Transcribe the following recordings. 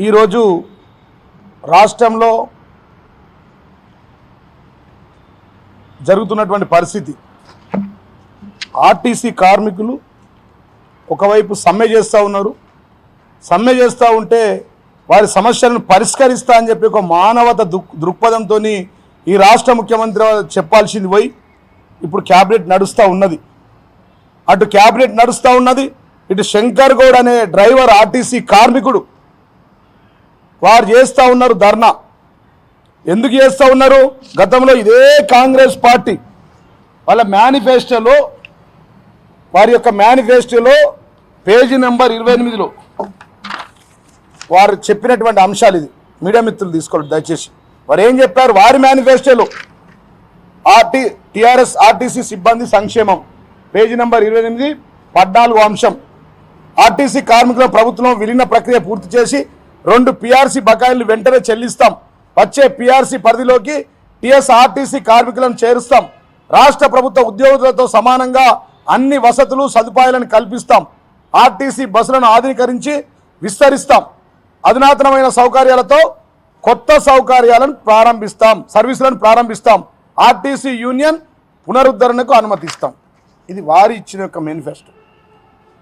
ఈరోజు రాష్ట్రంలో జరుగుతున్నటువంటి పరిస్థితి, ఆర్టీసీ కార్మికులు ఒకవైపు సమ్మె చేస్తూ ఉన్నారు. సమ్మె చేస్తూ ఉంటే వారి సమస్యలను పరిష్కరిస్తా అని చెప్పి ఒక మానవత దృక్పథంతో ఈ రాష్ట్ర ముఖ్యమంత్రి చెప్పాల్సింది పోయి ఇప్పుడు క్యాబినెట్ నడుస్తూ ఉన్నది. అటు క్యాబినెట్ నడుస్తూ ఉన్నది, ఇటు శంకర్ గౌడ్ అనే డ్రైవర్ ఆర్టీసీ కార్మికుడు వారు చేస్తూ ఉన్నారు ధర్నా. ఎందుకు చేస్తూ ఉన్నారు? గతంలో ఇదే కాంగ్రెస్ పార్టీ వాళ్ళ మేనిఫెస్టోలో, వారి యొక్క మేనిఫెస్టోలో పేజీ నెంబర్ 28లో వారు చెప్పినటువంటి అంశాలు ఇది. మీడియా మిత్రులు తీసుకోండి దయచేసి. వారు ఏం చెప్పారు? వారి మేనిఫెస్టోలో టీఆర్ఎస్ ఆర్టీసీ సిబ్బంది సంక్షేమం పేజీ నెంబర్ 28 14వ అంశం, ఆర్టీసీ కార్మికుల ప్రభుత్వం విలీన ప్రక్రియ పూర్తి చేసి 2 PRC బకాయిలు వెంటనే చెల్లిస్తాం. వచ్చే PRC పరిధిలోకి టీఎస్ఆర్టీసీ కార్మికులను చేరుస్తాం. రాష్ట్ర ప్రభుత్వ ఉద్యోగులతో సమానంగా అన్ని వసతులు సదుపాయాలను కల్పిస్తాం. ఆర్టీసీ బస్సులను ఆధునీకరించి విస్తరిస్తాం. అధునాతనమైన సౌకర్యాలతో కొత్త సర్వీసులను ప్రారంభిస్తాం. ఆర్టీసీ యూనియన్ పునరుద్ధరణకు అనుమతిస్తాం. ఇది వారి ఇచ్చిన యొక్క మేనిఫెస్టో.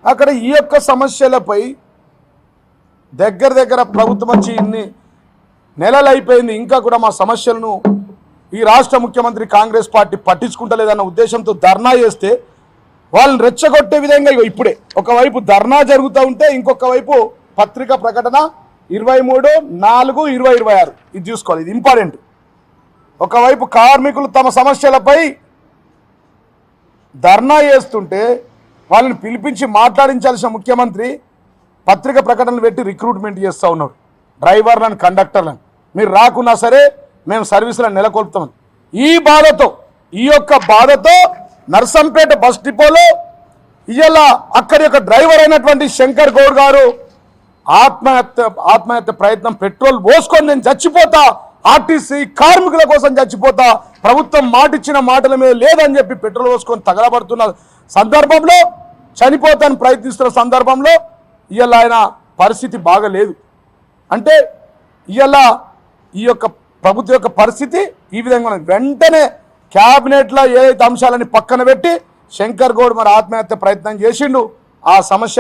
అక్కడ ఈ యొక్క సమస్యలపై దగ్గర ప్రభుత్వం వచ్చి ఇన్ని నెలలు అయిపోయింది, ఇంకా కూడా మా సమస్యలను ఈ రాష్ట్ర ముఖ్యమంత్రి కాంగ్రెస్ పార్టీ పట్టించుకుంటలేదన్న ఉద్దేశంతో ధర్నా చేస్తే వాళ్ళని రెచ్చగొట్టే విధంగా ఇప్పుడే ఒకవైపు ధర్నా జరుగుతూ ఉంటే ఇంకొక వైపు పత్రికా ప్రకటన 23/4/2026 ఇది చూసుకోవాలి, ఇది ఇంపార్టెంట్. ఒకవైపు కార్మికులు తమ సమస్యలపై ధర్నా చేస్తుంటే వాళ్ళని పిలిపించి మాట్లాడించాల్సిన ముఖ్యమంత్రి పత్రిక ప్రకటనలు పెట్టి రిక్రూట్మెంట్ చేస్తూ ఉన్నారు డ్రైవర్లను, కండక్టర్లను. మీరు రాకున్నా సరే మేము సర్వీసులను నెలకొల్పుతామని. ఈ యొక్క బాధతో నర్సంపేట బస్ డిపోలో ఇవాళ అక్కడి యొక్క డ్రైవర్ అయినటువంటి శంకర్ గౌడ్ గారు ఆత్మహత్య ప్రయత్నం, పెట్రోల్ పోసుకొని నేను చచ్చిపోతా, ఆర్టీసీ కార్మికుల కోసం చచ్చిపోతా, ప్రభుత్వం మాటిచ్చిన మాటల మీద లేదని చెప్పి పెట్రోల్ పోసుకొని తగలబడుతున్న సందర్భంలో, చనిపోతాను ప్రయత్నిస్తున్న సందర్భంలో ఇవాళ ఆయన పరిస్థితి బాగలేదు. అంటే ఇవాళ ఈ యొక్క ప్రభుత్వం యొక్క పరిస్థితి ఈ విధంగా ఉన్నది. వెంటనే క్యాబినెట్లో ఏదైతే అంశాలని పక్కన పెట్టి శంకర్ గౌడ్ మరి ఆత్మహత్య ప్రయత్నం చేసిండు, ఆ సమస్య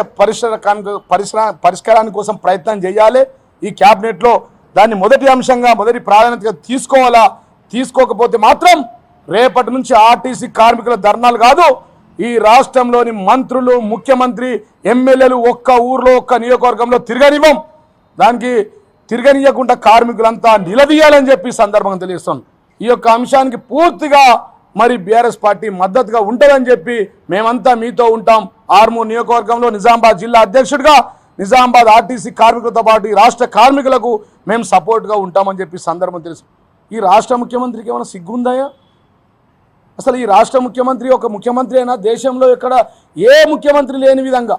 పరిష్కారాని కోసం ప్రయత్నం చేయాలి. ఈ క్యాబినెట్లో దాన్ని మొదటి అంశంగా, మొదటి ప్రాధాన్యతగా తీసుకోవాలా. తీసుకోకపోతే మాత్రం రేపటి నుంచి ఆర్టీసీ కార్మికుల ధర్నాలు కాదు, ఈ రాష్ట్రంలోని మంత్రులు, ముఖ్యమంత్రి, ఎమ్మెల్యేలు ఒక్క ఊర్లో, ఒక్క నియోజకవర్గంలో తిరగనివ్వం. దానికి తిరగనీయకుండా కార్మికులంతా నిలదీయాలని చెప్పి సందర్భంగా తెలియస్తాం. ఈ యొక్క అంశానికి పూర్తిగా మరి బీఆర్ఎస్ పార్టీ మద్దతుగా ఉంటుందని చెప్పి మేమంతా మీతో ఉంటాం. ఆర్మూర్ నియోజకవర్గంలో నిజామాబాద్ జిల్లా అధ్యక్షుడిగా నిజామాబాద్ ఆర్టీసీ కార్మికులతో పాటు ఈ రాష్ట్ర కార్మికులకు మేము సపోర్ట్గా ఉంటామని చెప్పి సందర్భం తెలుసు. ఈ రాష్ట్ర ముఖ్యమంత్రికి ఏమైనా సిగ్గుందాయా? అసలు ఈ రాష్ట్ర ముఖ్యమంత్రి ఒక ముఖ్యమంత్రి అయినా దేశంలో ఎక్కడ ఏ ముఖ్యమంత్రి లేని విధంగా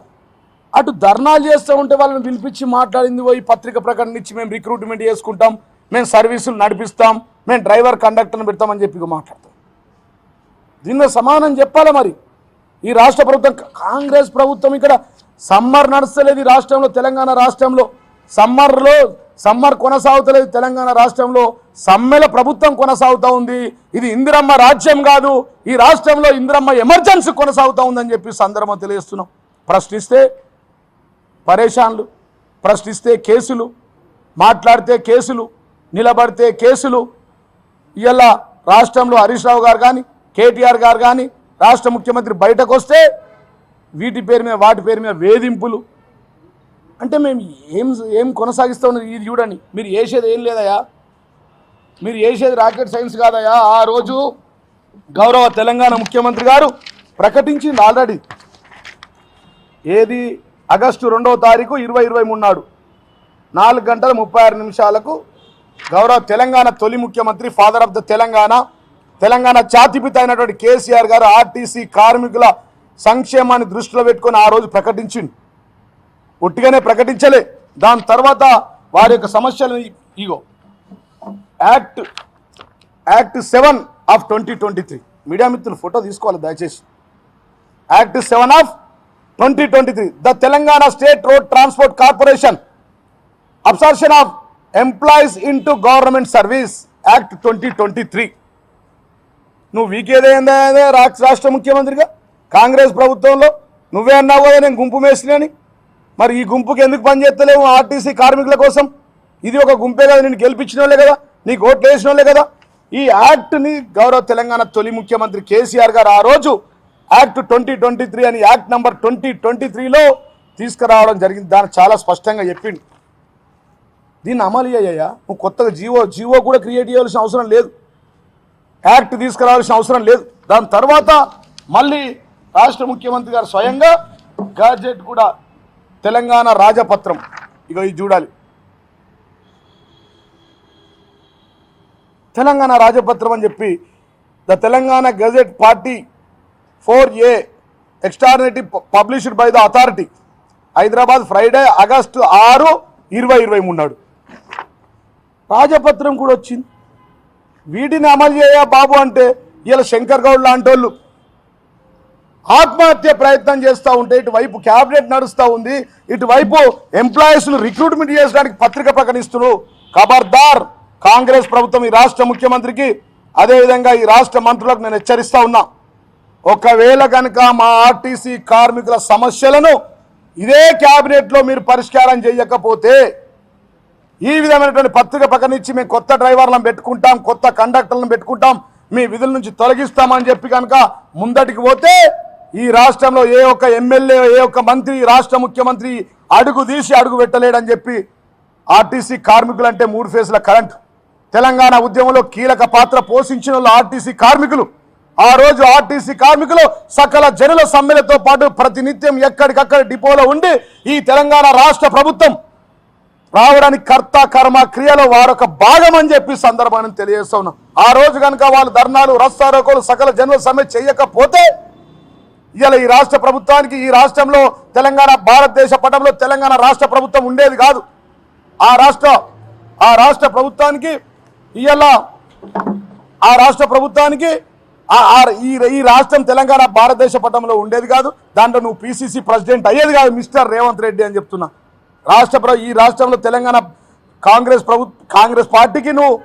అటు ధర్నాలు చేస్తూ ఉంటే వాళ్ళని పిలిపించి మాట్లాడింది పోయి పత్రిక ప్రకటన ఇచ్చి మేము రిక్రూట్మెంట్ చేసుకుంటాం, మేము సర్వీసులు నడిపిస్తాం, మేము డ్రైవర్ కండక్టర్ని పెడతామని చెప్పి మాట్లాడతాం. దీనిలో సమానం చెప్పాలా? మరి ఈ రాష్ట్ర ప్రభుత్వం, కాంగ్రెస్ ప్రభుత్వం ఇక్కడ సమ్మర్ నడుస్తలేదు. ఈ రాష్ట్రంలో, తెలంగాణ రాష్ట్రంలో సమ్మర్ కొనసాగుతలేదు. తెలంగాణ రాష్ట్రంలో సమ్మెల ప్రభుత్వం కొనసాగుతూ ఉంది. ఇది ఇందిరమ్మ రాజ్యం కాదు, ఈ రాష్ట్రంలో ఇందిరమ్మ ఎమర్జెన్సీ కొనసాగుతూ ఉందని చెప్పి సందర్భం తెలియజేస్తున్నాం. ప్రశ్నిస్తే పరేషాన్లు, ప్రశ్నిస్తే కేసులు, మాట్లాడితే కేసులు, నిలబడితే కేసులు. ఇలా రాష్ట్రంలో హరీష్ రావు గారు కానీ, కేటీఆర్ గారు కానీ, రాష్ట్ర ముఖ్యమంత్రి బయటకు వస్తే వీటి పేరు మీద వాటి పేరు మీద వేధింపులు. అంటే మేము ఏం కొనసాగిస్తూ ఉన్నది ఇది చూడండి. మీరు చేసేది ఏం లేదయా, మీరు చేసేది రాకెట్ సైన్స్ కాదయా. ఆ రోజు గౌరవ తెలంగాణ ముఖ్యమంత్రి గారు ప్రకటించింది ఆల్రెడీ. ఏది? ఆగస్టు 2వ తారీఖు 2023 నాడు 4:36 గౌరవ తెలంగాణ తొలి ముఖ్యమంత్రి, ఫాదర్ ఆఫ్ ద తెలంగాణ జాతిపిత అయినటువంటి కేసీఆర్ గారు ఆర్టీసీ కార్మికుల సంక్షేమాన్ని దృష్టిలో పెట్టుకొని ఆ రోజు ప్రకటించింది. ఒట్టిగానే ప్రకటించలే. దాని తర్వాత వారి యొక్క సమస్యలు ఇగో యాక్ట్ 7 ఆఫ్ 2023. మీడియా మిత్రులు ఫోటో తీసుకోవాలి దయచేసి. Act 7 of 2023 the Telangana state road transport corporation absorption of employees into government service act 2023. నువ్వు వీకేదేందా రాష్ట్ర ముఖ్యమంత్రిగా కాంగ్రెస్ ప్రభుత్వంలో నువ్వే అన్నావు కదా నేను గుంపు మేస్త్రిని. మరి ఈ గుంపుకి ఎందుకు పనిచేస్తలేవు ఆర్టీసీ కార్మికుల కోసం? ఇది ఒక గుంపే కదా, నేను గెలిపించిన వాళ్ళే కదా, నీకు ఓట్లు వేసిన వాళ్ళే కదా. ఈ యాక్ట్ని గౌరవ తెలంగాణ తొలి ముఖ్యమంత్రి కేసీఆర్ గారు ఆ రోజు యాక్ట్ 2023 అని యాక్ట్ నంబర్ 2023లో తీసుకురావడం జరిగింది. దాన్ని చాలా స్పష్టంగా చెప్పిండు. దీన్ని అమలు అయ్యాయా, నువ్వు కొత్తగా జీవో కూడా క్రియేట్ చేయాల్సిన అవసరం లేదు, యాక్ట్ తీసుకురావాల్సిన అవసరం లేదు. దాని తర్వాత మళ్ళీ రాష్ట్ర ముఖ్యమంత్రి గారు స్వయంగా గ్యాజెట్ కూడా తెలంగాణ రాజపత్రం, ఇక ఇది చూడాలి, తెలంగాణ రాజపత్రం అని చెప్పి the Telangana gazette party 4A extraordinary published by the authority Hyderabad Friday August 6, 2023 నాడు రాజపత్రం కూడా వచ్చింది. వీటిని అమలు చేయ బాబు అంటే ఇలా శంకర్ గౌడ్ లాంటి వాళ్ళు ఆత్మహత్య ప్రయత్నం చేస్తూ ఉంటే ఇటువైపు క్యాబినెట్ నడుస్తూ ఉంది, ఇటువైపు ఎంప్లాయీస్ను రిక్రూట్మెంట్ చేయడానికి పత్రిక ప్రకటిస్తున్నారు. ఖబర్దార్ కాంగ్రెస్ ప్రభుత్వం, ఈ రాష్ట్ర ముఖ్యమంత్రికి అదేవిధంగా ఈ రాష్ట్ర మంత్రులకు నేను హెచ్చరిస్తూ ఉన్నా, ఒకవేళ కనుక మా ఆర్టీసీ కార్మికుల సమస్యలను ఇదే క్యాబినెట్లో మీరు పరిష్కారం చేయకపోతే ఈ విధమైనటువంటి పత్రిక ప్రకటించి మేము కొత్త డ్రైవర్లను పెట్టుకుంటాం, కొత్త కండక్టర్లను పెట్టుకుంటాం, మీ విధుల నుంచి తొలగిస్తామని చెప్పి కనుక ముందటికి పోతే ఈ రాష్ట్రంలో ఏ ఒక్క ఎమ్మెల్యే, ఏ ఒక్క మంత్రి, రాష్ట్ర ముఖ్యమంత్రి అడుగు తీసి అడుగు పెట్టలేడని చెప్పి ఆర్టీసీ కార్మికులు అంటే 3 ఫేజ్ల కరెంట్. తెలంగాణ ఉద్యమంలో కీలక పాత్ర పోషించిన వాళ్ళు ఆర్టీసీ కార్మికులు. ఆ రోజు ఆర్టీసీ కార్మికులు సకల జనుల సమ్మెలతో పాటు ప్రతినిత్యం ఎక్కడికక్కడ డిపోలో ఉండి ఈ తెలంగాణ రాష్ట్ర ప్రభుత్వం రావడానికి కర్త కర్మ క్రియలో వారొక భాగం అని చెప్పి సందర్భాన్ని తెలియజేస్తా ఉన్నాం. ఆ రోజు కనుక వాళ్ళు ధర్నాలు, రస్తారోకోలు, సకల జనుల సమ్మె చేయకపోతే ఇలా ఈ రాష్ట్ర ప్రభుత్వానికి, ఈ రాష్ట్రంలో తెలంగాణ భారతదేశ పటంలో తెలంగాణ రాష్ట్ర ప్రభుత్వం ఉండేది కాదు. ఆ రాష్ట్ర ప్రభుత్వానికి ఇలా ఆ రాష్ట్ర ప్రభుత్వానికి ఈ రాష్ట్రం తెలంగాణ భారతదేశ పటంలో ఉండేది కాదు. దాంట్లో నువ్వు పిసిసి ప్రెసిడెంట్ అయ్యేది కాదు మిస్టర్ రేవంత్ రెడ్డి అని చెప్తున్నా. ఈ రాష్ట్రంలో తెలంగాణ కాంగ్రెస్ పార్టీకి నువ్వు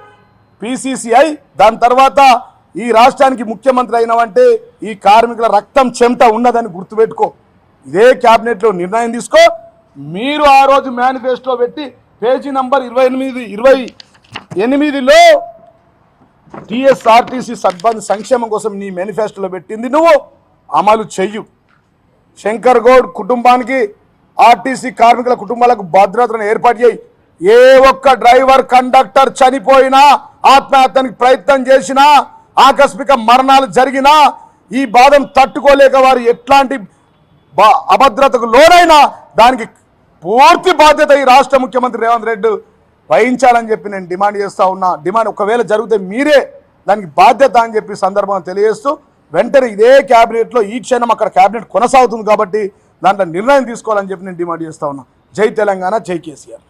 పిసిసి అయి దాని తర్వాత ఈ రాష్ట్రానికి ముఖ్యమంత్రి అయినవంటే ఈ కార్మికుల రక్తం చెమట ఉన్నదని గుర్తుపెట్టుకో. ఇదే క్యాబినెట్లో నిర్ణయం తీసుకో. మీరు ఆ రోజు మేనిఫెస్టో పెట్టి పేజీ నంబర్ 28లో టీఎస్ఆర్టీసీ సిబ్బంది సంక్షేమం కోసం నీ మేనిఫెస్టోలో పెట్టింది నువ్వు అమలు చెయ్యు. శంకర్ గౌడ్ కుటుంబానికి, ఆర్టీసీ కార్మికుల కుటుంబాలకు భద్రతను ఏర్పాటు చేయి. ఏ ఒక్క డ్రైవర్, కండక్టర్ చనిపోయినా, ఆత్మహత్యానికి ప్రయత్నం చేసినా, ఆకస్మిక మరణాలు జరిగినా ఈ బాధను తట్టుకోలేక వారు ఎట్లాంటి అభద్రతకు లోనైనా దానికి పూర్తి బాధ్యత ఈ రాష్ట్ర ముఖ్యమంత్రి రేవంత్ రెడ్డి వహించాలని చెప్పి నేను డిమాండ్ చేస్తూ ఉన్నా. డిమాండ్ ఒకవేళ జరిగితే మీరే దానికి బాధ్యత అని చెప్పి సందర్భంగా తెలియజేస్తూ వెంటనే ఇదే క్యాబినెట్లో ఈ క్షణం అక్కడ క్యాబినెట్ కొనసాగుతుంది కాబట్టి దాంట్లో నిర్ణయం తీసుకోవాలని చెప్పి నేను డిమాండ్ చేస్తూ ఉన్నా. జై తెలంగాణ, జై కేసీఆర్.